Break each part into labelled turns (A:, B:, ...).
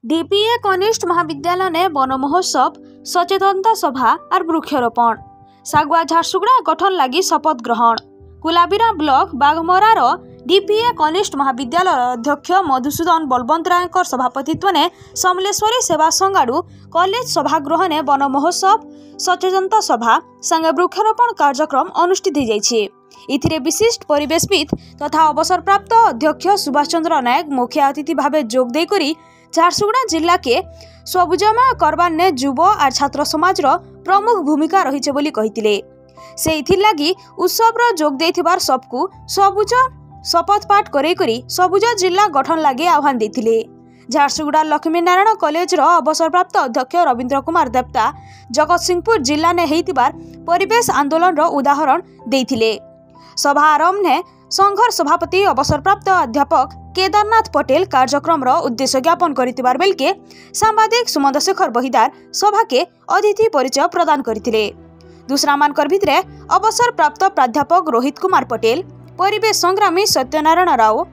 A: DPA कनिष्ठ महाविद्यालय ने वन महोत्सव सचेतनता सभा और वृक्षरोपण सागुआ झारसुगुड़ा गठन लगी शपथ ग्रहण। कुलाबिरा ब्लॉक बाघमरार डीपीए कनिष्ठ महाविद्यालय अध्यक्ष मधुसूदन बलवंत राय सभापतित्व ने समलेश्वरी सेवा संघाड़ू कॉलेज सभागृह ने वन महोत्सव सचेतनता सभा संगे वृक्षरोपण कार्यक्रम अनुष्ठित हो विशिष्ट परिवेशविद तथा अवसरप्राप्त अध्यक्ष सुभाष चंद्र नायक मुख्य अतिथि भाव जोग देकरी झारसुगुड़ा जिला के सबुजमय करबार ने युव और छात्र समाज प्रमुख भूमिका रही बोली कहिथिले। से इथिलागी उत्सव जोग देथिबार सबकू सबुज शपथ पाठ करेकरी सबुज जिला गठन लगे आह्वान देथिले। झारसुगुड़ा लक्ष्मी नारायण कॉलेज अवसरप्राप्त अध्यक्ष रवींद्र कुमार देवता जगतसिंहपुर जिला ने हेतिबार परिवेश आंदोलन उदाहरण देथिले। सभा आरंभ ने संघर सभापति अवसरप्राप्त अध्यापक केदारनाथ पटेल कार्यक्रम उद्देश्य ज्ञापन करितिबार बेलके सांबादिक सुमंत शेखर बहिदार सभा के अतिथि परिचय प्रदान करथिले। दूसरा मानकर भितरे अवसर प्राप्त प्राध्यापक रोहित कुमार पटेल, परिवेश संग्रामी सत्यनारायण राव,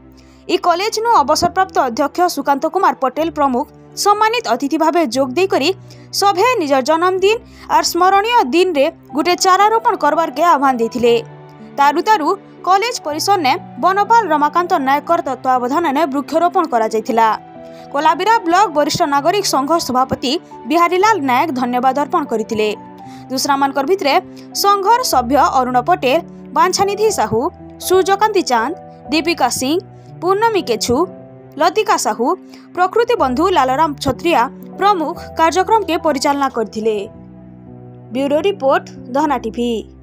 A: इ कॉलेज नु अवसर प्राप्त अध्यक्ष सुकांत कुमार पटेल प्रमुख सम्मानित अतिथि भावे जोग देकरी सभे निज जन्मदिन और स्मरणीय दिन रे गुटे चारारोपण करबार के आह्वान देथिले। तारु कॉलेज परिसर ने वनपाल रमाकांत नायकर तत्वावधान ने वृक्षरोपण करा जायथिला। कोलाबिरा ब्लॉक वरिष्ठ नागरिक संघ सभापति बिहारीलाल नायक धन्यवाद अर्पण करथिले। दूसरा मानकर भितरे संघर सभ्य अरुण पटेल, बांछानिधि साहू, सूर्यकांति चांद, दीपिका सिंह, पूर्णमी केछु, लतिका साहू, प्रकृति बंधु लालराम छत्रिया प्रमुख कार्यक्रम के परिचालना करथिले। ब्यूरो रिपोर्ट दहना टीवी।